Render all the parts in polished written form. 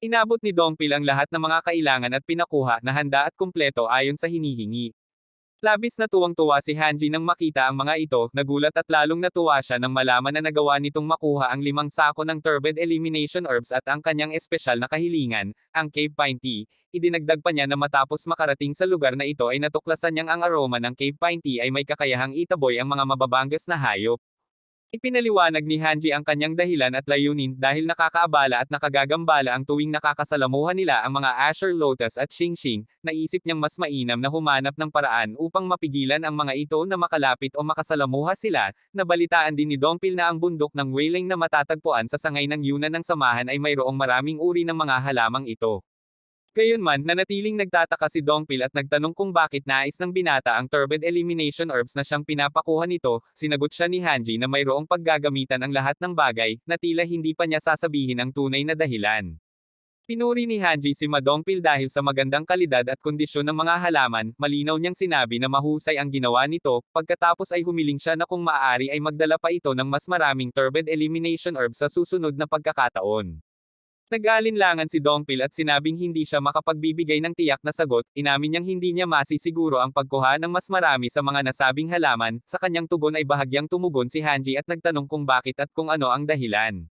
Inabot ni Dongpil ang lahat ng mga kailangan at pinakuha na handa at kumpleto ayon sa hinihingi. Labis na tuwang-tuwa si Hanji nang makita ang mga ito, nagulat at lalong natuwa siya nang malaman na nagawa nitong makuha ang 5 sako ng turbid elimination herbs at ang kanyang espesyal na kahilingan, ang cave pine tea. Idinagdag pa niya na matapos makarating sa lugar na ito ay natuklasan niyang ang aroma ng cave pine tea ay may kakayahang itaboy ang mga mababangas na hayop. Ipinaliwanag ni Hanji ang kanyang dahilan at layunin dahil nakakaabala at nakagagambala ang tuwing nakakasalamuhan nila ang mga Asher Lotus at Xingxing, naisip niyang mas mainam na humanap ng paraan upang mapigilan ang mga ito na makalapit o makasalamuha sila. Nabalitaan din ni Dongpil na ang bundok ng Wailing na matatagpuan sa sangay ng Yunnan ng samahan ay mayroong maraming uri ng mga halamang ito. Gayunman, nanatiling nagtataka si Dongpil at nagtanong kung bakit nais ng binata ang turbid elimination herbs na siyang pinapakuha nito. Sinagot siya ni Hanji na mayroong paggagamitan ang lahat ng bagay, na tila hindi pa niya sasabihin ang tunay na dahilan. Pinuri ni Hanji si Madongpil dahil sa magandang kalidad at kondisyon ng mga halaman, malinaw niyang sinabi na mahusay ang ginawa nito, pagkatapos ay humiling siya na kung maaari ay magdala pa ito ng mas maraming turbid elimination herbs sa susunod na pagkakataon. Nag-aalinlangan si Dongpil at sinabing hindi siya makapagbibigay ng tiyak na sagot, inamin niyang hindi niya masisiguro ang pagkuha ng mas marami sa mga nasabing halaman, sa kanyang tugon ay bahagyang tumugon si Hanji at nagtanong kung bakit at kung ano ang dahilan.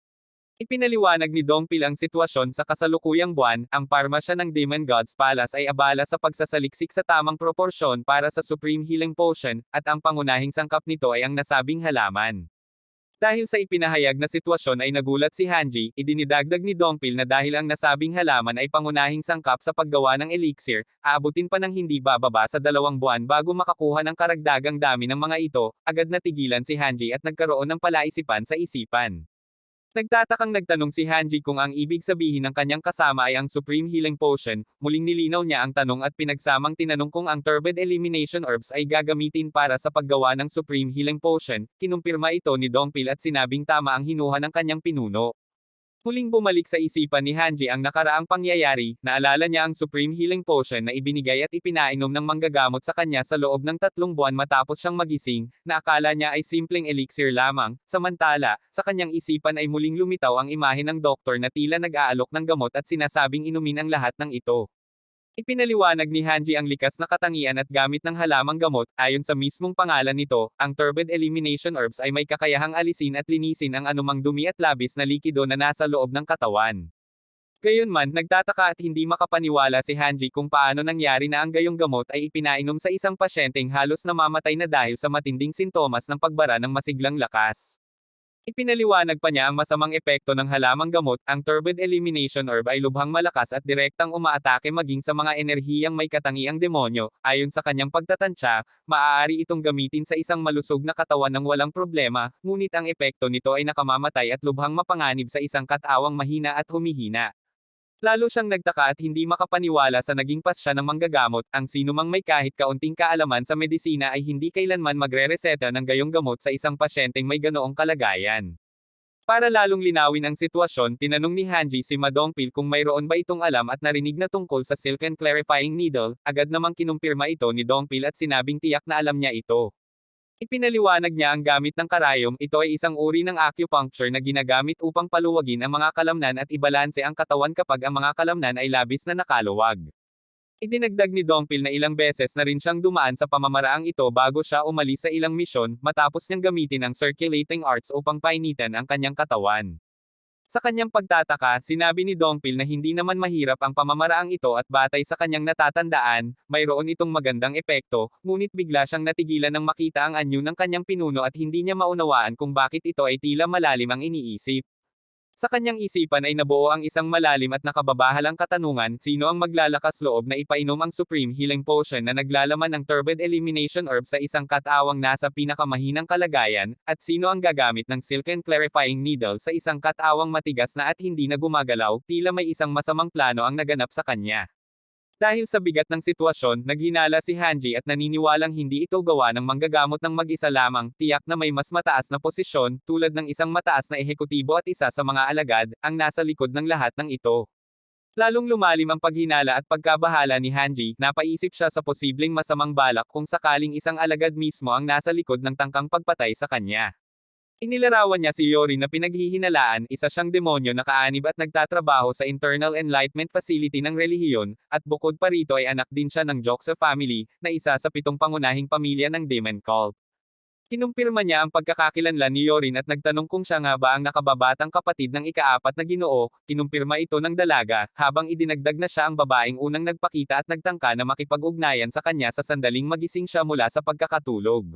Ipinaliwanag ni Dongpil ang sitwasyon sa kasalukuyang buwan, ang parmasya ng Demon God's Palace ay abala sa pagsasaliksik sa tamang proporsyon para sa Supreme Healing Potion, at ang pangunahing sangkap nito ay ang nasabing halaman. Dahil sa ipinahayag na sitwasyon ay nagulat si Hanji, idinidagdag ni Dongpil na dahil ang nasabing halaman ay pangunahing sangkap sa paggawa ng elixir, aabutin pa ng hindi bababa sa 2 buwan bago makakuha ng karagdagang dami ng mga ito, agad natigilan si Hanji at nagkaroon ng palaisipan sa isipan. Nagtatakang nagtanong si Hanji kung ang ibig sabihin ng kanyang kasama ay ang Supreme Healing Potion, muling nilinaw niya ang tanong at pinagsamang tinanong kung ang turbid elimination herbs ay gagamitin para sa paggawa ng Supreme Healing Potion, kinumpirma ito ni Dongpil at sinabing tama ang hinuha ng kanyang pinuno. Muling bumalik sa isipan ni Hanji ang nakaraang pangyayari, naalala niya ang Supreme Healing Potion na ibinigay at ipinainom ng manggagamot sa kanya sa loob ng 3 buwan matapos siyang magising, na akala niya ay simpleng elixir lamang, samantala, sa kanyang isipan ay muling lumitaw ang imahe ng doktor na tila nag-aalok ng gamot at sinasabing inumin ang lahat ng ito. Ipinaliwanag ni Hanji ang likas na katangian at gamit ng halamang gamot, ayon sa mismong pangalan nito, ang turbid elimination herbs ay may kakayahang alisin at linisin ang anumang dumi at labis na likido na nasa loob ng katawan. Gayunman, nagtataka at hindi makapaniwala si Hanji kung paano nangyari na ang gayong gamot ay ipinainom sa isang pasyenteng halos namamatay na dahil sa matinding sintomas ng pagbara ng masiglang lakas. Ipinaliwanag pa niya ang masamang epekto ng halamang gamot, ang turbid elimination herb ay lubhang malakas at direktang umaatake maging sa mga enerhiyang may katangiang demonyo, ayon sa kanyang pagtatansya, maaari itong gamitin sa isang malusog na katawan ng walang problema, ngunit ang epekto nito ay nakamamatay at lubhang mapanganib sa isang katawang mahina at humihina. Lalo siyang nagtaka at hindi makapaniwala sa naging pasya ng manggagamot, ang sinumang may kahit kaunting kaalaman sa medisina ay hindi kailanman magre-reseta ng gayong gamot sa isang pasyenteng may ganoong kalagayan. Para lalong linawin ang sitwasyon, tinanong ni Hanji si Madongpil kung mayroon ba itong alam at narinig na tungkol sa Silken Clarifying Needle, agad namang kinumpirma ito ni Dongpil at sinabing tiyak na alam niya ito. Ipinaliwanag niya ang gamit ng karayom, ito ay isang uri ng acupuncture na ginagamit upang paluwagin ang mga kalamnan at ibalanse ang katawan kapag ang mga kalamnan ay labis na nakaluwag. Idinagdag ni Dongpil na ilang beses na rin siyang dumaan sa pamamaraang ito bago siya umalis sa ilang misyon, matapos niyang gamitin ang circulating arts upang painitan ang kanyang katawan. Sa kanyang pagtataka, sinabi ni Dongpil na hindi naman mahirap ang pamamaraang ito at batay sa kanyang natatandaan, mayroon itong magandang epekto, ngunit bigla siyang natigilan nang makita ang anyo ng kanyang pinuno at hindi niya maunawaan kung bakit ito ay tila malalim ang iniisip. Sa kanyang isipan ay nabuo ang isang malalim at nakababahalang katanungan, sino ang maglalakas loob na ipainom ang Supreme Healing Potion na naglalaman ng turbid elimination herb sa isang katawang nasa pinakamahinang kalagayan, at sino ang gagamit ng Silken Clarifying Needle sa isang katawang matigas na at hindi na gumagalaw, tila may isang masamang plano ang naganap sa kanya. Dahil sa bigat ng sitwasyon, naghinala si Hanji at naniniwalang hindi ito gawa ng manggagamot ng mag-isa lamang, tiyak na may mas mataas na posisyon, tulad ng isang mataas na ehekutibo at isa sa mga alagad, ang nasa likod ng lahat ng ito. Lalong lumalim ang paghinala at pagkabahala ni Hanji, napaisip siya sa posibleng masamang balak kung sakaling isang alagad mismo ang nasa likod ng tangkang pagpatay sa kanya. Inilarawan niya si Yori na pinaghihinalaan, isa siyang demonyo na kaanib at nagtatrabaho sa Internal Enlightenment Facility ng relihiyon, at bukod pa rito ay anak din siya ng Joksa family, na isa sa 7 pangunahing pamilya ng Demon Cult. Kinumpirma niya ang pagkakakilanlan ni Yorin at nagtanong kung siya nga ba ang nakababatang kapatid ng ika-4 na Ginoo, kinumpirma ito ng dalaga, habang idinagdag na siya ang babaeng unang nagpakita at nagtangka na makipag-ugnayan sa kanya sa sandaling magising siya mula sa pagkakatulog.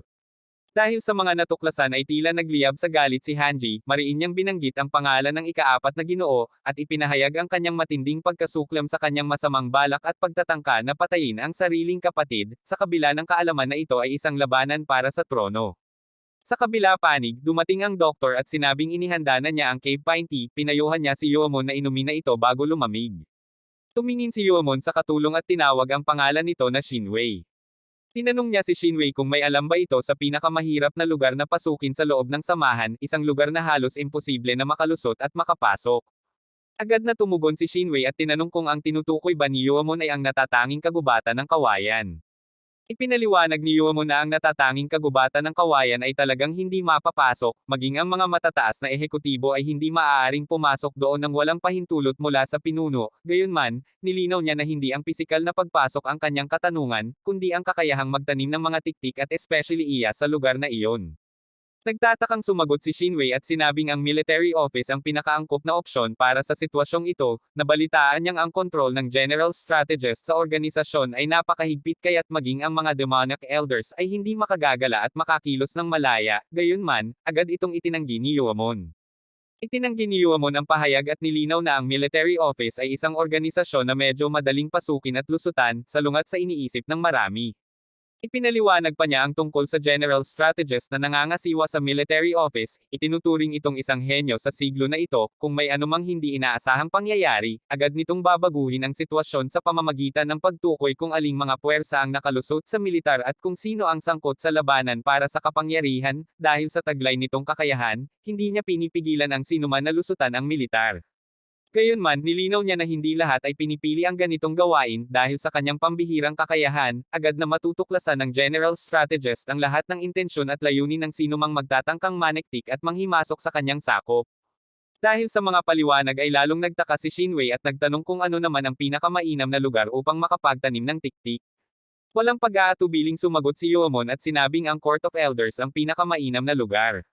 Dahil sa mga natuklasan ay tila nagliyab sa galit si Hanji, mariin niyang binanggit ang pangalan ng ika-4 na Ginoo, at ipinahayag ang kanyang matinding pagkasuklam sa kanyang masamang balak at pagtatangka na patayin ang sariling kapatid, sa kabila ng kaalaman na ito ay isang labanan para sa trono. Sa kabila panig, dumating ang doktor at sinabing inihanda na niya ang cave pine tea, pinayuhan niya si Yomon na inumin na ito bago lumamig. Tumingin si Yomon sa katulong at tinawag ang pangalan nito na Shinwei. Tinanong niya si Shinwei kung may alam ba ito sa pinakamahirap na lugar na pasukin sa loob ng samahan, isang lugar na halos imposible na makalusot at makapasok. Agad na tumugon si Shinwei at tinanong kung ang tinutukoy ba ni Yomon ay ang natatanging kagubatan ng kawayan. Ipinaliwanag ni Yomon na ang natatanging kagubatan ng kawayan ay talagang hindi mapapasok, maging ang mga matataas na ehekutibo ay hindi maaaring pumasok doon nang walang pahintulot mula sa pinuno, gayunman, nilinaw niya na hindi ang pisikal na pagpasok ang kanyang katanungan, kundi ang kakayahang magtanim ng mga tiktik at especially iya sa lugar na iyon. Nagtatakang sumagot si Shinwei at sinabing ang military office ang pinakaangkop na opsyon para sa sitwasyong ito, nabalitaan niyang ang kontrol ng general strategist sa organisasyon ay napakahigpit kaya't maging ang mga demonic elders ay hindi makagagala at makakilos ng malaya, gayunman, agad itong itinanggi ni Yuamon. Itinanggi ni Yuamon ang pahayag at nilinaw na ang military office ay isang organisasyon na medyo madaling pasukin at lusutan, salungat sa iniisip ng marami. Ipinaliwanag pa niya ang tungkol sa general strategist na nangangasiwa sa military office, itinuturing itong isang henyo sa siglo na ito, kung may anumang hindi inaasahang pangyayari, agad nitong babaguhin ang sitwasyon sa pamamagitan ng pagtukoy kung aling mga puwersa ang nakalusot sa militar at kung sino ang sangkot sa labanan para sa kapangyarihan, dahil sa taglay nitong kakayahan, hindi niya pinipigilan ang sinuman na lusutan ang militar. Gayunman, nilinaw niya na hindi lahat ay pinipili ang ganitong gawain, dahil sa kanyang pambihirang kakayahan, agad na matutuklasan ng general strategist ang lahat ng intensyon at layunin ng sinumang magtatangkang manektik at manghimasok sa kanyang sakop. Dahil sa mga paliwanag ay lalong nagtaka si Shinwei at nagtanong kung ano naman ang pinakamainam na lugar upang makapagtanim ng tiktik. Walang pag-aatubiling sumagot si Yomon at sinabing ang Court of Elders ang pinakamainam na lugar.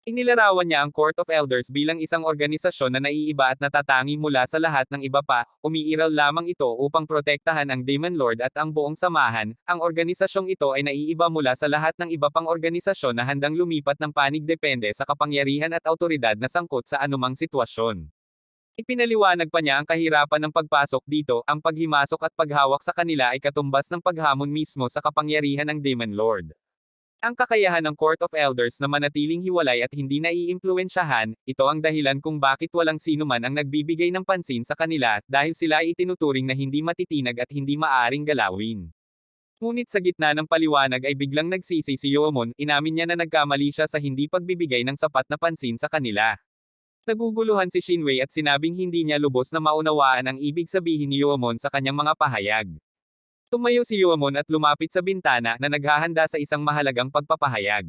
Inilarawan niya ang Court of Elders bilang isang organisasyon na naiiba at natatangi mula sa lahat ng iba pa, umiiral lamang ito upang protektahan ang Demon Lord at ang buong samahan. Ang organisasyong ito ay naiiba mula sa lahat ng iba pang organisasyon na handang lumipat ng panig depende sa kapangyarihan at awtoridad na sangkot sa anumang sitwasyon. Ipinaliwanag pa niya ang kahirapan ng pagpasok dito, ang paghimasok at paghawak sa kanila ay katumbas ng paghamon mismo sa kapangyarihan ng Demon Lord. Ang kakayahan ng Court of Elders na manatiling hiwalay at hindi naiimpluwensyahan, ito ang dahilan kung bakit walang sino man ang nagbibigay ng pansin sa kanila, dahil sila ay itinuturing na hindi matitinag at hindi maaaring galawin. Ngunit sa gitna ng paliwanag ay biglang nagsisi si Yomon, inamin niya na nagkamali siya sa hindi pagbibigay ng sapat na pansin sa kanila. Naguguluhan si Shinwei at sinabing hindi niya lubos na maunawaan ang ibig sabihin ni Yomon sa kanyang mga pahayag. Tumayo si Yomon at lumapit sa bintana na naghahanda sa isang mahalagang pagpapahayag.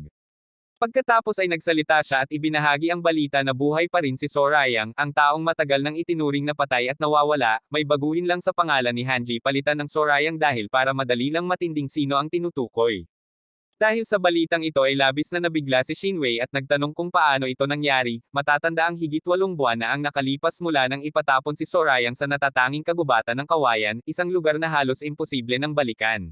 Pagkatapos ay nagsalita siya at ibinahagi ang balita na buhay pa rin si Sorayang, ang taong matagal nang itinuring na patay at nawawala, may baguhin lang sa pangalan ni Hanji palitan ng Sorayang dahil para madali lang matinding sino ang tinutukoy. Dahil sa balitang ito ay labis na nabigla si Shinwei at nagtanong kung paano ito nangyari, matatanda ang higit 8 buwan na ang nakalipas mula nang ipatapon si Sorayang sa natatanging kagubatan ng kawayan, isang lugar na halos imposible ng balikan.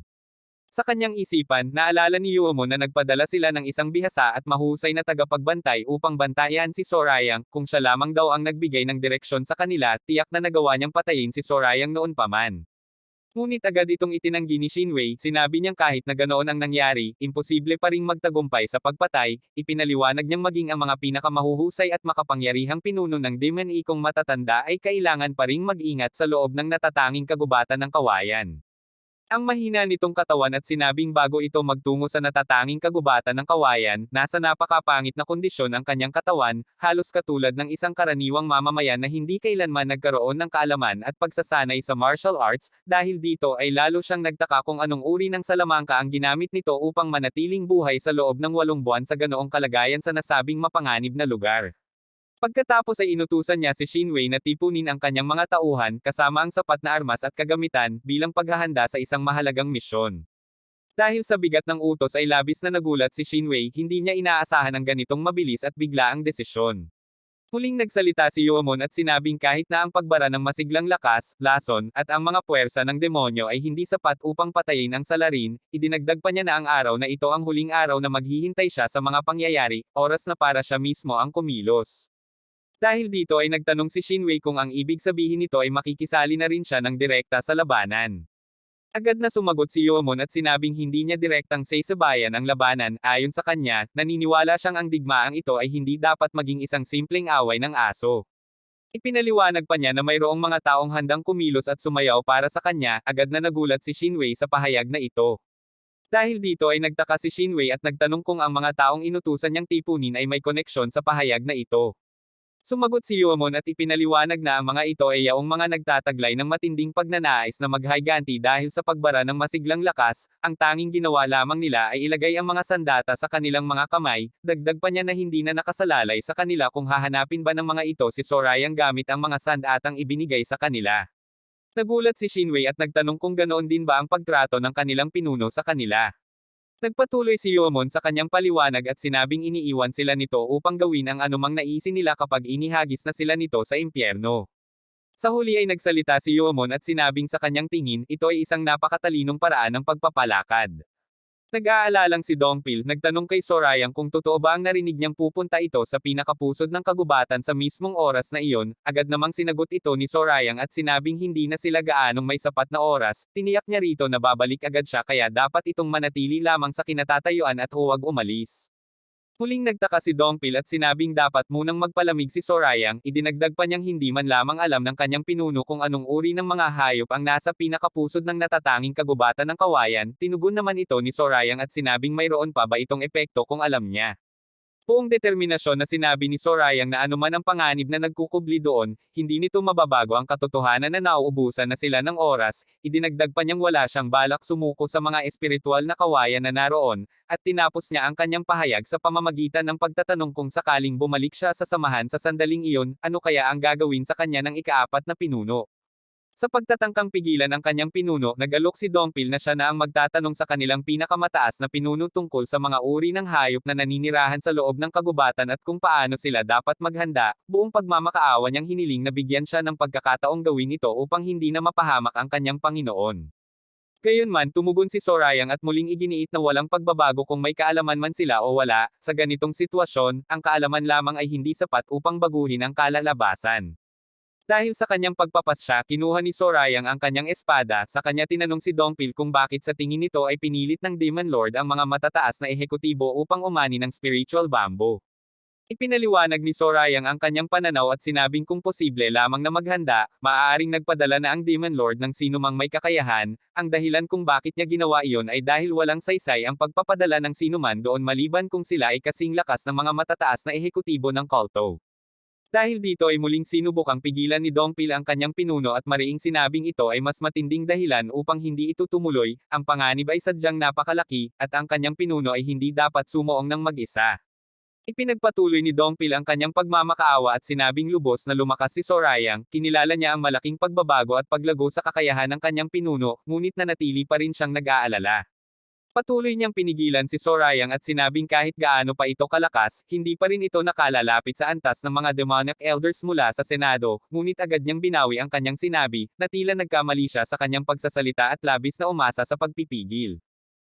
Sa kanyang isipan, naalala ni Yomon na nagpadala sila ng isang bihasa at mahusay na tagapagbantay upang bantayan si Sorayang, kung siya lamang daw ang nagbigay ng direksyon sa kanila, tiyak na nagawa niyang patayin si Sorayang noon pa man. Ngunit agad itong itinanggi ni Shinwei, sinabi niyang kahit na ganoon ang nangyari, imposible pa ring magtagumpay sa pagpatay, ipinaliwanag niyang maging ang mga pinakamahuhusay at makapangyarihang pinuno ng Demon E kung matatanda ay kailangan pa ring mag-ingat sa loob ng natatanging kagubatan ng kawayan. Ang mahina nitong katawan at sinabing bago ito magtungo sa natatanging kagubatan ng kawayan, nasa napakapangit na kondisyon ang kanyang katawan, halos katulad ng isang karaniwang mamamayan na hindi kailanman nagkaroon ng kaalaman at pagsasanay sa martial arts, dahil dito ay lalo siyang nagtaka kung anong uri ng salamangka ang ginamit nito upang manatiling buhay sa loob ng 8 buwan sa ganoong kalagayan sa nasabing mapanganib na lugar. Pagkatapos ay inutusan niya si Shinwei na tipunin ang kanyang mga tauhan kasama ang sapat na armas at kagamitan bilang paghahanda sa isang mahalagang misyon. Dahil sa bigat ng utos ay labis na nagulat si Shinwei, hindi niya inaasahan ang ganitong mabilis at biglaang desisyon. Muling nagsalita si Yomon at sinabing kahit na ang pagbara ng masiglang lakas, lason, at ang mga puwersa ng demonyo ay hindi sapat upang patayin ang salarin, idinagdag pa niya na ang araw na ito ang huling araw na maghihintay siya sa mga pangyayari, oras na para siya mismo ang kumilos. Dahil dito ay nagtanong si Shinwei kung ang ibig sabihin nito ay makikisali na rin siya ng direkta sa labanan. Agad na sumagot si Yomon at sinabing hindi niya direktang saisabayan ang labanan, ayon sa kanya, naniniwala siyang ang digmaang ito ay hindi dapat maging isang simpleng away ng aso. Ipinaliwanag pa niya na mayroong mga taong handang kumilos at sumayaw para sa kanya, agad na nagulat si Shinwei sa pahayag na ito. Dahil dito ay nagtaka si Shinwei at nagtanong kung ang mga taong inutusan niyang tipunin ay may koneksyon sa pahayag na ito. Sumagot si Yomon at ipinaliwanag na ang mga ito ay yaong mga nagtataglay ng matinding pagnanais na maghiganti dahil sa pagbara ng masiglang lakas, ang tanging ginawa lamang nila ay ilagay ang mga sandata sa kanilang mga kamay, dagdag pa niya na hindi na nakasalalay sa kanila kung hahanapin ba ng mga ito si Sorayang gamit ang mga sandatang ibinigay sa kanila. Nagulat si Shinwei at nagtanong kung ganoon din ba ang pagtrato ng kanilang pinuno sa kanila. Nagpatuloy si Yomon sa kanyang paliwanag at sinabing iniiwan sila nito upang gawin ang anumang naisin nila kapag inihagis na sila nito sa impyerno. Sa huli ay nagsalita si Yomon at sinabing sa kanyang tingin, ito ay isang napakatalinong paraan ng pagpapalakad. Nag-aalalang si Dongpil, nagtanong kay Sorayang kung totoo ba ang narinig niyang pupunta ito sa pinakapusod ng kagubatan sa mismong oras na iyon, agad namang sinagot ito ni Sorayang at sinabing hindi na sila gaanong may sapat na oras, tiniyak niya rito na babalik agad siya kaya dapat itong manatili lamang sa kinatatayuan at huwag umalis. Muling nagtaka si Dongpil at sinabing dapat munang magpalamig si Sorayang, idinagdag pa niyang hindi man lamang alam ng kanyang pinuno kung anong uri ng mga hayop ang nasa pinakapusod ng natatanging kagubatan ng kawayan, tinugon naman ito ni Sorayang at sinabing mayroon pa ba itong epekto kung alam niya. Buong determinasyon na sinabi ni Sorayang na anuman ang panganib na nagkukubli doon, hindi nito mababago ang katotohanan na nauubusan na sila ng oras, idinagdag pa niyang wala siyang balak sumuko sa mga espiritual na kawayan na naroon, at tinapos niya ang kanyang pahayag sa pamamagitan ng pagtatanong kung sakaling bumalik siya sa samahan sa sandaling iyon, ano kaya ang gagawin sa kanya ng ika-4 na pinuno. Sa pagtatangkang pigilan ang kanyang pinuno, nag-alok si Dongpil na siya na ang magtatanong sa kanilang pinakamataas na pinuno tungkol sa mga uri ng hayop na naninirahan sa loob ng kagubatan at kung paano sila dapat maghanda, buong pagmamakaawa niyang hiniling na bigyan siya ng pagkakataong gawin ito upang hindi na mapahamak ang kanyang Panginoon. Gayunman tumugon si Sorayang at muling iginiit na walang pagbabago kung may kaalaman man sila o wala, sa ganitong sitwasyon, ang kaalaman lamang ay hindi sapat upang baguhin ang kalalabasan. Dahil sa kanyang pagpapasya, kinuha ni Sorayang ang kanyang espada, sa kanya tinanong si Dongpil kung bakit sa tingin nito ay pinilit ng Demon Lord ang mga matataas na ehekutibo upang umani ng spiritual bamboo. Ipinaliwanag ni Sorayang ang kanyang pananaw at sinabing kung posible lamang na maghanda, maaaring nagpadala na ang Demon Lord ng sinumang may kakayahan, ang dahilan kung bakit niya ginawa iyon ay dahil walang saysay ang pagpapadala ng sinuman doon maliban kung sila ay kasing lakas ng mga matataas na ehekutibo ng kulto. Dahil dito ay muling sinubukang pigilan ni Dongpil ang kanyang pinuno at mariing sinabing ito ay mas matinding dahilan upang hindi ito tumuloy, ang panganib ay sadyang napakalaki, at ang kanyang pinuno ay hindi dapat sumuong ng mag-isa. Ipinagpatuloy ni Dongpil ang kanyang pagmamakaawa at sinabing lubos na lumakas si Sorayang, kinilala niya ang malaking pagbabago at paglago sa kakayahan ng kanyang pinuno, ngunit nanatili pa rin siyang nag-aalala. Patuloy niyang pinigilan si Sorayang at sinabing kahit gaano pa ito kalakas, hindi pa rin ito nakalalapit sa antas ng mga demonic elders mula sa Senado, ngunit agad niyang binawi ang kanyang sinabi, na tila nagkamali siya sa kanyang pagsasalita at labis na umasa sa pagpipigil.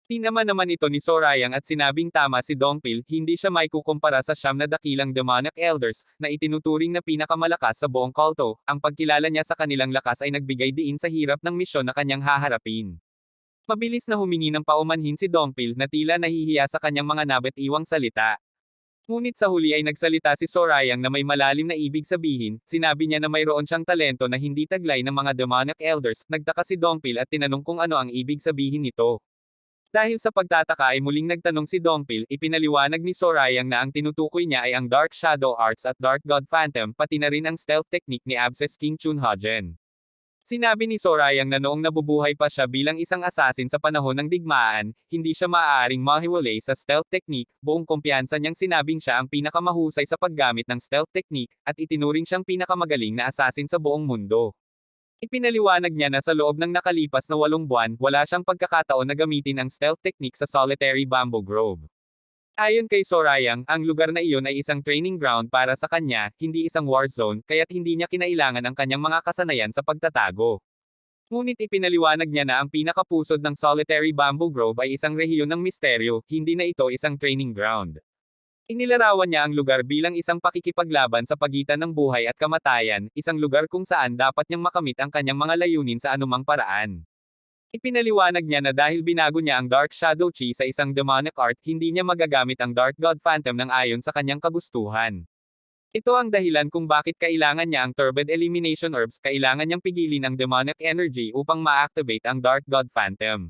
Tinaman naman ito ni Sorayang at sinabing tama si Dongpil, hindi siya may kukumpara sa 9 na dakilang demonic elders, na itinuturing na pinakamalakas sa buong kulto, ang pagkilala niya sa kanilang lakas ay nagbigay diin sa hirap ng misyon na kanyang haharapin. Mabilis na humingi ng paumanhin si Dongpil na tila nahihiya sa kanyang mga nabet-iwang salita. Ngunit sa huli ay nagsalita si Sorayang na may malalim na ibig sabihin, sinabi niya na mayroon siyang talento na hindi taglay ng mga demonic elders, nagtaka si Dongpil at tinanong kung ano ang ibig sabihin nito. Dahil sa pagtataka ay muling nagtanong si Dongpil, ipinaliwanag ni Sorayang na ang tinutukoy niya ay ang Dark Shadow Arts at Dark God Phantom, pati na rin ang stealth technique ni Abscess King Chunhagen. Sinabi ni Sorayang na noong nabubuhay pa siya bilang isang assassin sa panahon ng digmaan, hindi siya maaaring mahiwalay sa stealth technique, buong kumpiyansa niyang sinabing siya ang pinakamahusay sa paggamit ng stealth technique, at itinuring siyang pinakamagaling na assassin sa buong mundo. Ipinaliwanag niya na sa loob ng nakalipas na 8 buwan, wala siyang pagkakataon na gamitin ang stealth technique sa solitary bamboo grove. Ayon kay Sorayang, ang lugar na iyon ay isang training ground para sa kanya, hindi isang war zone, kaya't hindi niya kinailangan ang kanyang mga kasanayan sa pagtatago. Ngunit ipinaliwanag niya na ang pinakapusod ng solitary bamboo grove ay isang rehiyon ng misteryo, hindi na ito isang training ground. Inilarawan niya ang lugar bilang isang pakikipaglaban sa pagitan ng buhay at kamatayan, isang lugar kung saan dapat niyang makamit ang kanyang mga layunin sa anumang paraan. Ipinaliwanag niya na dahil binago niya ang Dark Shadow Chi sa isang demonic art, hindi niya magagamit ang Dark God Phantom ng ayon sa kanyang kagustuhan. Ito ang dahilan kung bakit kailangan niya ang Turbid Elimination Herbs, kailangan niyang pigilin ang demonic energy upang ma-activate ang Dark God Phantom.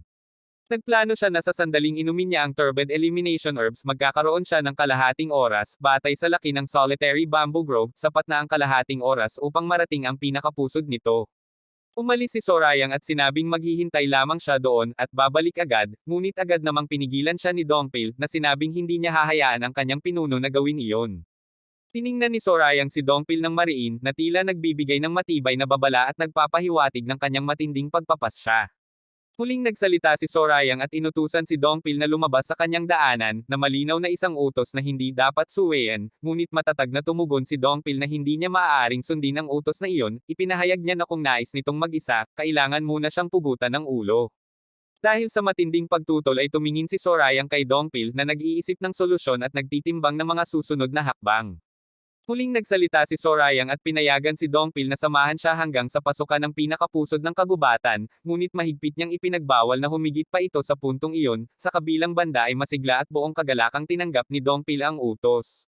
Nagplano siya na sa sandaling inumin niya ang Turbid Elimination Herbs magkakaroon siya ng kalahating oras, batay sa laki ng solitary bamboo grove, sapat na ang kalahating oras upang marating ang pinakapusod nito. Umalis si Sorayang at sinabing maghihintay lamang siya doon, at babalik agad, ngunit agad namang pinigilan siya ni Dongpil, na sinabing hindi niya hahayaan ang kanyang pinuno na gawin iyon. Tiningnan ni Sorayang si Dongpil ng mariin, na tila nagbibigay ng matibay na babala at nagpapahiwatig ng kanyang matinding pagpapasya. Muling nagsalita si Sorayang at inutusan si Dongpil na lumabas sa kanyang daanan, na malinaw na isang utos na hindi dapat suwayan, ngunit matatag na tumugon si Dongpil na hindi niya maaaring sundin ang utos na iyon, ipinahayag niya na kung nais nitong mag-isa, kailangan muna siyang pugutan ng ulo. Dahil sa matinding pagtutol ay tumingin si Sorayang kay Dongpil na nag-iisip ng solusyon at nagtitimbang ng mga susunod na hakbang. Muling nagsalita si Sorayang at pinayagan si Dongpil na samahan siya hanggang sa pasukan ng pinakapusod ng kagubatan, ngunit mahigpit niyang ipinagbawal na humigit pa ito sa puntong iyon, sa kabilang banda ay masigla at buong kagalakang tinanggap ni Dongpil ang utos.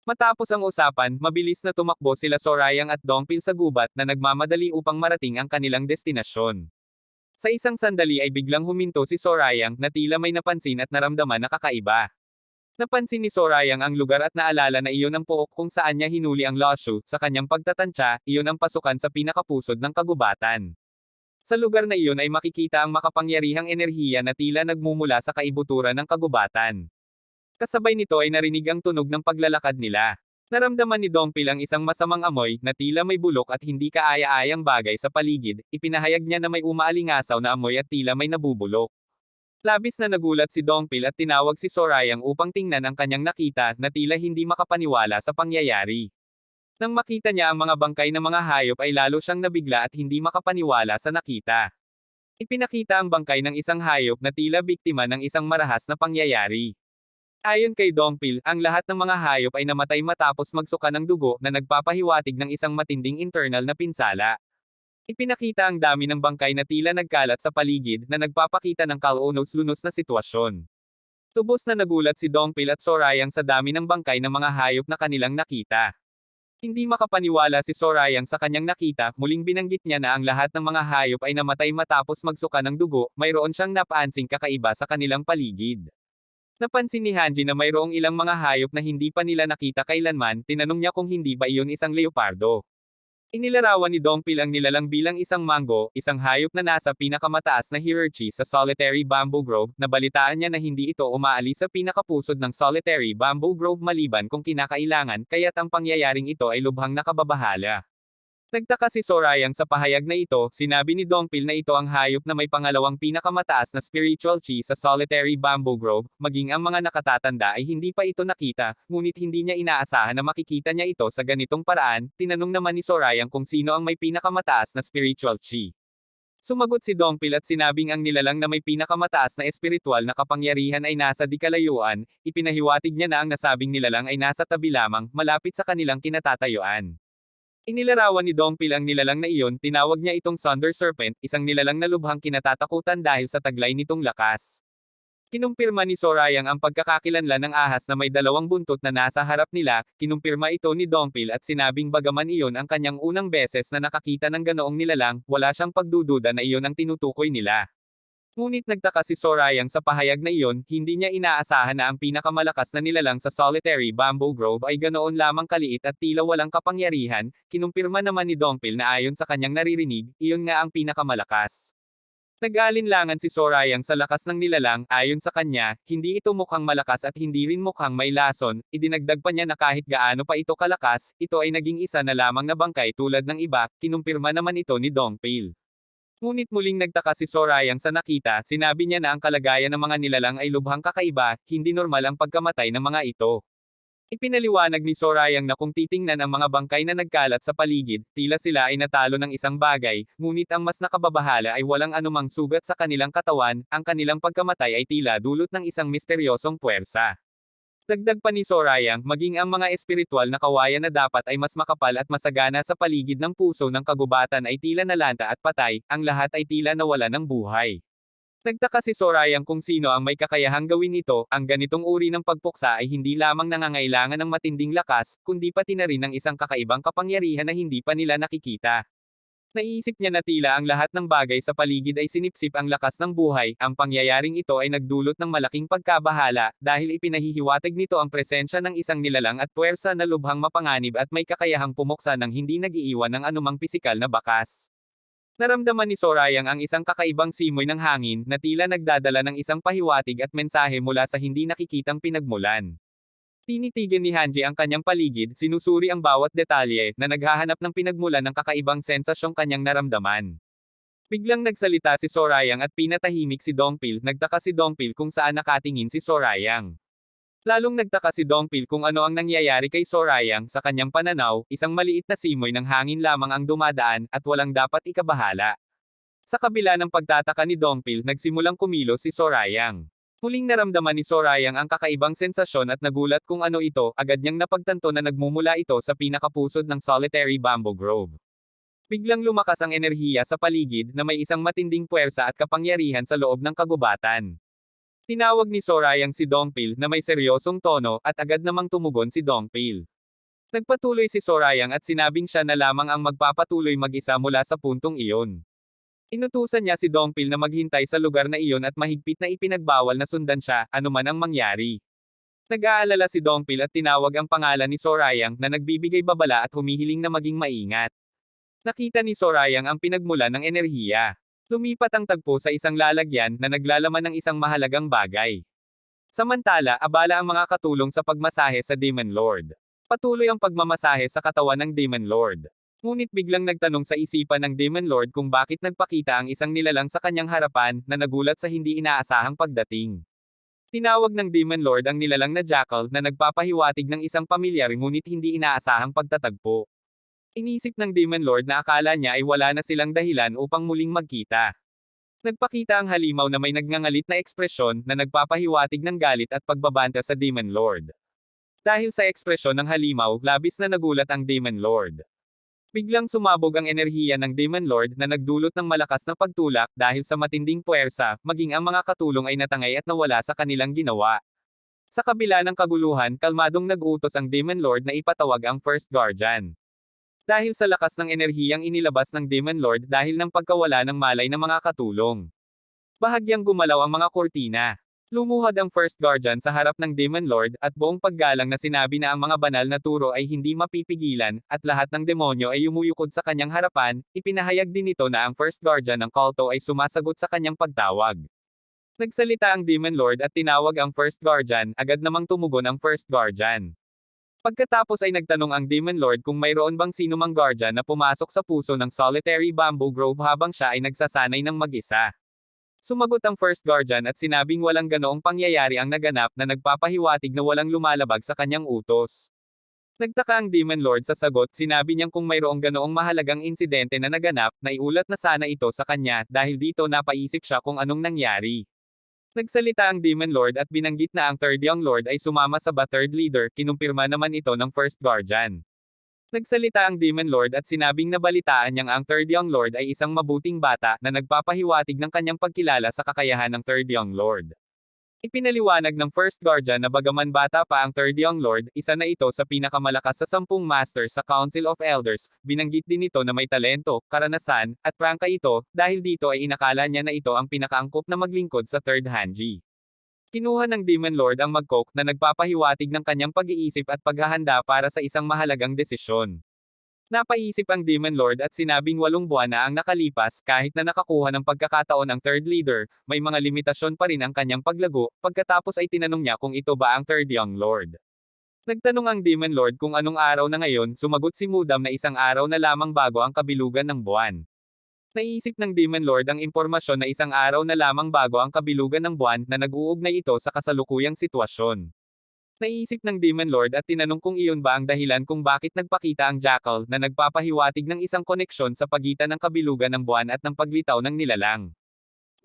Matapos ang usapan, mabilis na tumakbo sila Sorayang at Dongpil sa gubat na nagmamadali upang marating ang kanilang destinasyon. Sa isang sandali ay biglang huminto si Sorayang na tila may napansin at naramdaman na kakaiba. Napansin ni Sorayang ang lugar at naalala na iyon ang pook kung saan niya hinuli ang Loshu, sa kanyang pagtatantya, iyon ang pasukan sa pinakapusod ng kagubatan. Sa lugar na iyon ay makikita ang makapangyarihang enerhiya na tila nagmumula sa kaibuturan ng kagubatan. Kasabay nito ay narinig ang tunog ng paglalakad nila. Naramdaman ni Dongpil ang isang masamang amoy, na tila may bulok at hindi kaaya-ayang bagay sa paligid, ipinahayag niya na may umaalingasaw na amoy at tila may nabubulok. Labis na nagulat si Dongpil at tinawag si Sorayang upang tingnan ang kanyang nakita, na tila hindi makapaniwala sa pangyayari. Nang makita niya ang mga bangkay ng mga hayop ay lalo siyang nabigla at hindi makapaniwala sa nakita. Ipinakita ang bangkay ng isang hayop na tila biktima ng isang marahas na pangyayari. Ayon kay Dongpil, ang lahat ng mga hayop ay namatay matapos magsuka ng dugo na nagpapahiwatig ng isang matinding internal na pinsala. Ipinakita ang dami ng bangkay na tila nagkalat sa paligid na nagpapakita ng kalunos-lunos na sitwasyon. Tubos na nagulat si Dongpil at Sorayang sa dami ng bangkay ng mga hayop na kanilang nakita. Hindi makapaniwala si Sorayang sa kanyang nakita, muling binanggit niya na ang lahat ng mga hayop ay namatay matapos magsuka ng dugo, mayroon siyang napaansing kakaiba sa kanilang paligid. Napansin ni Hanji na mayroong ilang mga hayop na hindi pa nila nakita kailanman, tinanong niya kung hindi ba iyon isang leopardo. Inilarawan ni Dongpil ang nilalang bilang isang mango, isang hayop na nasa pinakamataas na hierarchy sa solitary bamboo grove, na balitaan niya na hindi ito umaalis sa pinakapusod ng solitary bamboo grove maliban kung kinakailangan, kaya't ang pangyayaring ito ay lubhang nakababahala. Nagtaka si Sorayang sa pahayag na ito, sinabi ni Dongpil na ito ang hayop na may pangalawang pinakamataas na spiritual chi sa solitary bamboo grove, maging ang mga nakatatanda ay hindi pa ito nakita, ngunit hindi niya inaasahan na makikita niya ito sa ganitong paraan. Tinanong naman ni Sorayang kung sino ang may pinakamataas na spiritual chi. Sumagot si Dongpil at sinabing ang nilalang na may pinakamataas na espiritual na kapangyarihan ay nasa di kalayuan, ipinahiwatig niya na ang nasabing nilalang ay nasa tabi lamang, malapit sa kanilang kinatatayuan. Inilarawan ni Dongpil ang nilalang na iyon, tinawag niya itong Thunder Serpent, isang nilalang na lubhang kinatatakutan dahil sa taglay nitong lakas. Kinumpirma ni Sorayang ang pagkakakilanlan ng ahas na may dalawang buntot na nasa harap nila, kinumpirma ito ni Dongpil at sinabing bagaman iyon ang kanyang unang beses na nakakita ng ganoong nilalang, wala siyang pagdududa na iyon ang tinutukoy nila. Ngunit nagtaka si Sorayang sa pahayag na iyon, hindi niya inaasahan na ang pinakamalakas na nilalang sa Solitary Bamboo Grove ay ganoon lamang kaliit at tila walang kapangyarihan, kinumpirma naman ni Dongpil na ayon sa kanyang naririnig, iyon nga ang pinakamalakas. Nag-aalinlangan si Sorayang sa lakas ng nilalang, ayon sa kanya, hindi ito mukhang malakas at hindi rin mukhang may lason, idinagdag pa niya na kahit gaano pa ito kalakas, ito ay naging isa na lamang na bangkay tulad ng iba, kinumpirma naman ito ni Dongpil. Ngunit muling nagtaka si Sorayang sa nakita, sinabi niya na ang kalagayan ng mga nilalang ay lubhang kakaiba, hindi normal ang pagkamatay ng mga ito. Ipinaliwanag ni Sorayang na kung titingnan ang mga bangkay na nagkalat sa paligid, tila sila ay natalo ng isang bagay, ngunit ang mas nakababahala ay walang anumang sugat sa kanilang katawan, ang kanilang pagkamatay ay tila dulot ng isang misteryosong puwersa. Dagdag pa ni Sorayang, maging ang mga espiritual na kawayan na dapat ay mas makapal at masagana sa paligid ng puso ng kagubatan ay tila nalanta at patay, ang lahat ay tila nawala ng buhay. Nagtaka si Sorayang kung sino ang may kakayahang gawin ito, ang ganitong uri ng pagpuksa ay hindi lamang nangangailangan ng matinding lakas, kundi pati na rin ng isang kakaibang kapangyarihan na hindi pa nila nakikita. Naiisip niya na tila ang lahat ng bagay sa paligid ay sinipsip ang lakas ng buhay, ang pangyayaring ito ay nagdulot ng malaking pagkabahala, dahil ipinahihiwatig nito ang presensya ng isang nilalang at puwersa na lubhang mapanganib at may kakayahang pumuksa ng hindi nag-iiwan ng anumang pisikal na bakas. Naramdaman ni Sorayang ang isang kakaibang simoy ng hangin na tila nagdadala ng isang pahiwatig at mensahe mula sa hindi nakikitang pinagmulan. Tinitigan ni Hanji ang kanyang paligid, sinusuri ang bawat detalye, na naghahanap ng pinagmulan ng kakaibang sensasyong kanyang naramdaman. Biglang nagsalita si Sorayang at pinatahimik si Dongpil, nagtaka si Dongpil kung saan nakatingin si Sorayang. Lalong nagtaka si Dongpil kung ano ang nangyayari kay Sorayang, sa kanyang pananaw, isang maliit na simoy ng hangin lamang ang dumadaan, at walang dapat ikabahala. Sa kabila ng pagtataka ni Dongpil, nagsimulang kumilos si Sorayang. Muling naramdaman ni Sorayang ang kakaibang sensasyon at nagulat kung ano ito, agad niyang napagtanto na nagmumula ito sa pinakapusod ng Solitary Bamboo Grove. Biglang lumakas ang enerhiya sa paligid na may isang matinding puwersa at kapangyarihan sa loob ng kagubatan. Tinawag ni Sorayang si Dongpil na may seryosong tono at agad namang tumugon si Dongpil. Nagpatuloy si Sorayang at sinabing siya na lamang ang magpapatuloy mag-isa mula sa puntong iyon. Inutusan niya si Dongpil na maghintay sa lugar na iyon at mahigpit na ipinagbawal na sundan siya, anuman ang mangyari. Nag-aalala si Dongpil at tinawag ang pangalan ni Sorayang na nagbibigay babala at humihiling na maging maingat. Nakita ni Sorayang ang pinagmulan ng enerhiya. Lumipat ang tagpo sa isang lalagyan na naglalaman ng isang mahalagang bagay. Samantala, abala ang mga katulong sa pagmasahe sa Demon Lord. Patuloy ang pagmamasahe sa katawan ng Demon Lord. Ngunit biglang nagtanong sa isipan ng Demon Lord kung bakit nagpakita ang isang nilalang sa kanyang harapan, na nagulat sa hindi inaasahang pagdating. Tinawag ng Demon Lord ang nilalang na Jackal na nagpapahiwatig ng isang pamilyar ngunit hindi inaasahang pagtatagpo. Inisip ng Demon Lord na akala niya ay wala na silang dahilan upang muling magkita. Nagpakita ang halimaw na may nagngangalit na ekspresyon na nagpapahiwatig ng galit at pagbabanta sa Demon Lord. Dahil sa ekspresyon ng halimaw, labis na nagulat ang Demon Lord. Biglang sumabog ang enerhiya ng Demon Lord na nagdulot ng malakas na pagtulak dahil sa matinding puwersa, maging ang mga katulong ay natangay at nawala sa kanilang ginawa. Sa kabila ng kaguluhan, kalmadong nag-utos ang Demon Lord na ipatawag ang First Guardian. Dahil sa lakas ng enerhiyang inilabas ng Demon Lord dahil ng pagkawala ng malay ng mga katulong. Bahagyang gumalaw ang mga kortina. Lumuhad ang First Guardian sa harap ng Demon Lord, at buong paggalang na sinabi na ang mga banal na turo ay hindi mapipigilan, at lahat ng demonyo ay yumuyukod sa kanyang harapan, ipinahayag din nito na ang First Guardian ng kulto ay sumasagot sa kanyang pagtawag. Nagsalita ang Demon Lord at tinawag ang First Guardian, agad namang tumugon ang First Guardian. Pagkatapos ay nagtanong ang Demon Lord kung mayroon bang sinumang guardian na pumasok sa puso ng Solitary Bamboo Grove habang siya ay nagsasanay ng mag-isa. Sumagot ang First Guardian at sinabing walang ganoong pangyayari ang naganap na nagpapahiwatig na walang lumalabag sa kanyang utos. Nagtaka ang Demon Lord sa sagot, sinabi niyang kung mayroong ganoong mahalagang insidente na naganap, naiulat na sana ito sa kanya, dahil dito napaisip siya kung anong nangyari. Nagsalita ang Demon Lord at binanggit na ang Third Young Lord ay sumama sa Third Leader, kinumpirma naman ito ng First Guardian. Nagsalita ang Demon Lord at sinabing nabalitaan niyang ang Third Young Lord ay isang mabuting bata na nagpapahiwatig ng kanyang pagkilala sa kakayahan ng Third Young Lord. Ipinaliwanag ng First Guardian na bagaman bata pa ang Third Young Lord, isa na ito sa pinakamalakas sa 10 Masters sa Council of Elders, binanggit din ito na may talento, karanasan, at prangka ito, dahil dito ay inakala niya na ito ang pinakaangkop na maglingkod sa Third Hanji. Kinuha ng Demon Lord ang magkok na nagpapahiwatig ng kanyang pag-iisip at paghahanda para sa isang mahalagang desisyon. Napaisip ang Demon Lord at sinabing 8 buwan na ang nakalipas, kahit na nakakuha ng pagkakataon ang Third Leader, may mga limitasyon pa rin ang kanyang paglago, pagkatapos ay tinanong niya kung ito ba ang Third Young Lord. Nagtanong ang Demon Lord kung anong araw na ngayon, sumagot si Mudam na isang araw na lamang bago ang kabilugan ng buwan. Naisip ng Demon Lord ang impormasyon na isang araw na lamang bago ang kabilugan ng buwan na nag-uugnay ito sa kasalukuyang sitwasyon. Naisip ng Demon Lord at tinanong kung iyon ba ang dahilan kung bakit nagpakita ang Jackal na nagpapahiwatig ng isang koneksyon sa pagitan ng kabilugan ng buwan at ng paglitaw ng nilalang.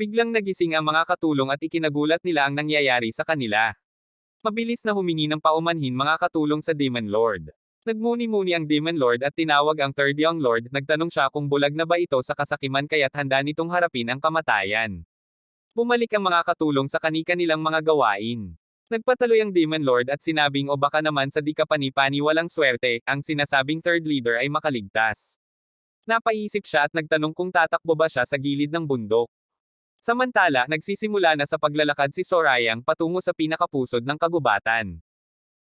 Biglang nagising ang mga katulong at ikinagulat nila ang nangyayari sa kanila. Mabilis na humingi ng paumanhin mga katulong sa Demon Lord. Nagmuni-muni ang Demon Lord at tinawag ang Third Young Lord, nagtanong siya kung bulag na ba ito sa kasakiman kaya't handa nitong harapin ang kamatayan. Bumalik ang mga katulong sa kani-kanilang mga gawain. Nagpatuloy ang Demon Lord at sinabing o baka naman sa di kapani-pani walang swerte, ang sinasabing Third Leader ay makaligtas. Napaisip siya at nagtanong kung tatakbo ba siya sa gilid ng bundok. Samantala, nagsisimula na sa paglalakad si Sorayang patungo sa pinakapusod ng kagubatan.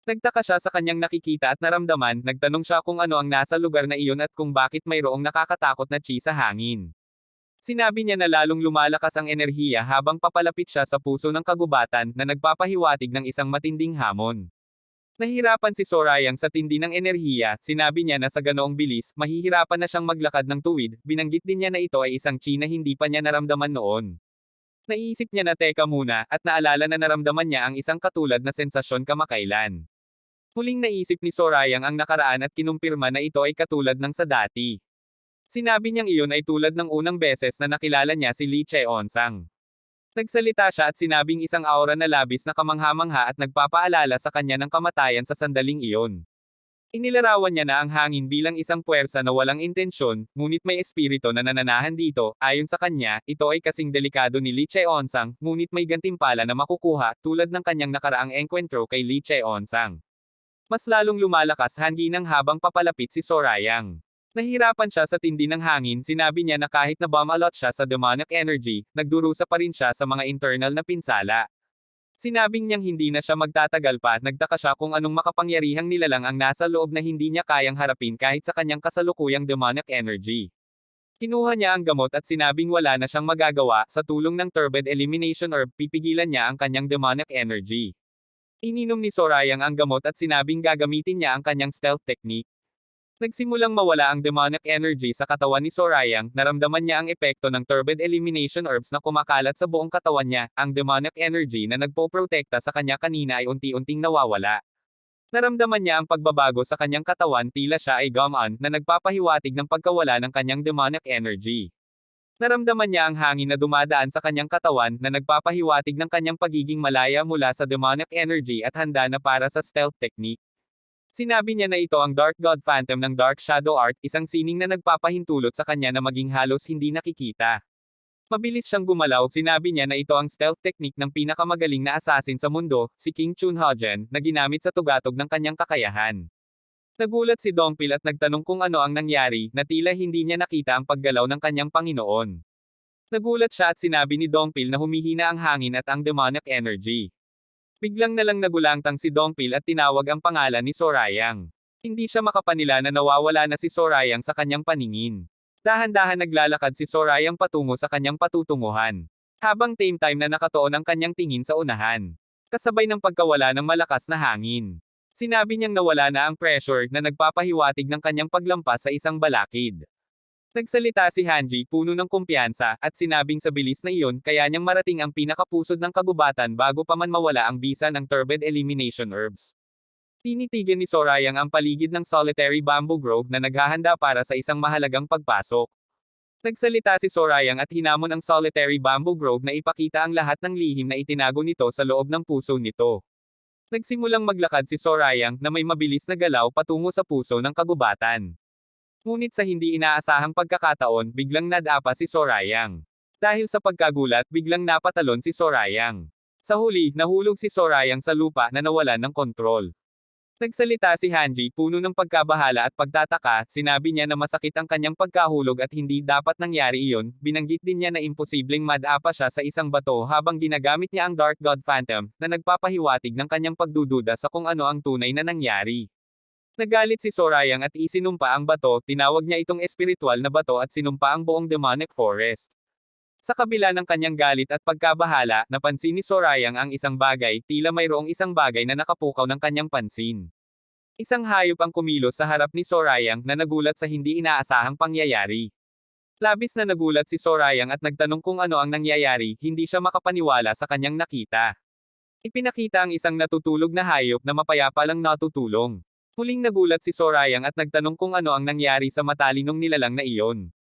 Nagtaka siya sa kanyang nakikita at naramdaman, nagtanong siya kung ano ang nasa lugar na iyon at kung bakit mayroong nakakatakot na chi sa hangin. Sinabi niya na lalong lumalakas ang enerhiya habang papalapit siya sa puso ng kagubatan na nagpapahiwatig ng isang matinding hamon. Nahirapan si Sorayang sa tindi ng enerhiya, sinabi niya na sa ganoong bilis, mahihirapan na siyang maglakad ng tuwid, binanggit din niya na ito ay isang chi na hindi pa niya naramdaman noon. Naisip niya na teka muna, at naalala na naramdaman niya ang isang katulad na sensasyon kamakailan. Muling naisip ni Sorayang ang nakaraan at kinumpirma na ito ay katulad ng sa dati. Sinabi niyang iyon ay tulad ng unang beses na nakilala niya si Lee Cheon-sang. Nagsalita siya at sinabing isang aura na labis na kamangha-mangha at nagpapaalala sa kanya ng kamatayan sa sandaling iyon. Inilarawan niya na ang hangin bilang isang puwersa na walang intensyon, ngunit may espiritu na nananahan dito, ayon sa kanya, ito ay kasing delikado ni Lee Cheon-sang, ngunit may gantimpala na makukuha, tulad ng kanyang nakaraang engkwentro kay Lee Cheon-sang. Mas lalong lumalakas hanginang habang papalapit si Sorayang. Nahirapan siya sa tindi ng hangin, sinabi niya na kahit na bumalot siya sa demonic energy, nagdurusa pa rin siya sa mga internal na pinsala. Sinabing niyang hindi na siya magtatagal pa, nagtaka siya kung anong makapangyarihang nilalang ang nasa loob na hindi niya kayang harapin kahit sa kanyang kasalukuyang demonic energy. Kinuha niya ang gamot at sinabing wala na siyang magagawa, sa tulong ng Turbid Elimination Herb, pipigilan niya ang kanyang demonic energy. Ininom ni Sorayang ang gamot at sinabing gagamitin niya ang kanyang stealth technique. Nagsimulang mawala ang demonic energy sa katawan ni Sorayang, naramdaman niya ang epekto ng Turbid Elimination Herbs na kumakalat sa buong katawan niya, ang demonic energy na nagpoprotekta sa kanya kanina ay unti-unting nawawala. Naramdaman niya ang pagbabago sa kanyang katawan, tila siya ay gumaan, na nagpapahiwatig ng pagkawala ng kanyang demonic energy. Naramdaman niya ang hangin na dumadaan sa kanyang katawan, na nagpapahiwatig ng kanyang pagiging malaya mula sa demonic energy at handa na para sa stealth technique. Sinabi niya na ito ang Dark God Phantom ng Dark Shadow Art, isang sining na nagpapahintulot sa kanya na maging halos hindi nakikita. Mabilis siyang gumalaw, sinabi niya na ito ang stealth technique ng pinakamagaling na assassin sa mundo, si King Chunhojen, na ginamit sa tugatog ng kanyang kakayahan. Nagulat si Dongpil at nagtanong kung ano ang nangyari, na tila hindi niya nakita ang paggalaw ng kanyang Panginoon. Nagulat siya at sinabi ni Dongpil na humihina ang hangin at ang demonic energy. Biglang nalang nagulangtang si Dongpil at tinawag ang pangalan ni Sorayang. Hindi siya makapanila na nawawala na si Sorayang sa kanyang paningin. Dahan-dahan naglalakad si Sorayang patungo sa kanyang patutunguhan. Habang same time na nakatuon ang kanyang tingin sa unahan. Kasabay ng pagkawala ng malakas na hangin. Sinabi niyang nawala na ang pressure na nagpapahiwatig ng kanyang paglampas sa isang balakid. Nagsalita si Hanji, puno ng kumpiyansa, at sinabing sa bilis na iyon, kaya niyang marating ang pinakapusod ng kagubatan bago pa man mawala ang bisa ng Turbid Elimination Herbs. Tinitigan ni Sorayang ang paligid ng solitary bamboo grove na naghahanda para sa isang mahalagang pagpasok. Nagsalita si Sorayang at hinamon ang solitary bamboo grove na ipakita ang lahat ng lihim na itinago nito sa loob ng puso nito. Nagsimulang maglakad si Sorayang na may mabilis na galaw patungo sa puso ng kagubatan. Ngunit sa hindi inaasahang pagkakataon, biglang nadapa si Sorayang. Dahil sa pagkagulat, biglang napatalon si Sorayang. Sa huli, nahulog si Sorayang sa lupa na nawalan ng kontrol. Nagsalita si Hanji, puno ng pagkabahala at pagtataka, sinabi niya na masakit ang kanyang pagkahulog at hindi dapat nangyari iyon, binanggit din niya na imposibleng madapa siya sa isang bato habang ginagamit niya ang Dark God Phantom, na nagpapahiwatig ng kanyang pagdududa sa kung ano ang tunay na nangyari. Nagalit si Sorayang at isinumpa ang bato, tinawag niya itong espiritual na bato at sinumpa ang buong demonic forest. Sa kabila ng kanyang galit at pagkabahala, napansin ni Sorayang ang isang bagay, tila mayroong isang bagay na nakapukaw ng kanyang pansin. Isang hayop ang kumilos sa harap ni Sorayang na nagulat sa hindi inaasahang pangyayari. Labis na nagulat si Sorayang at nagtanong kung ano ang nangyayari, hindi siya makapaniwala sa kanyang nakita. Ipinakita ang isang natutulog na hayop na mapayapa lang natutulong. Muling nagulat si Sorayang at nagtanong kung ano ang nangyari sa matalinong nilalang na iyon.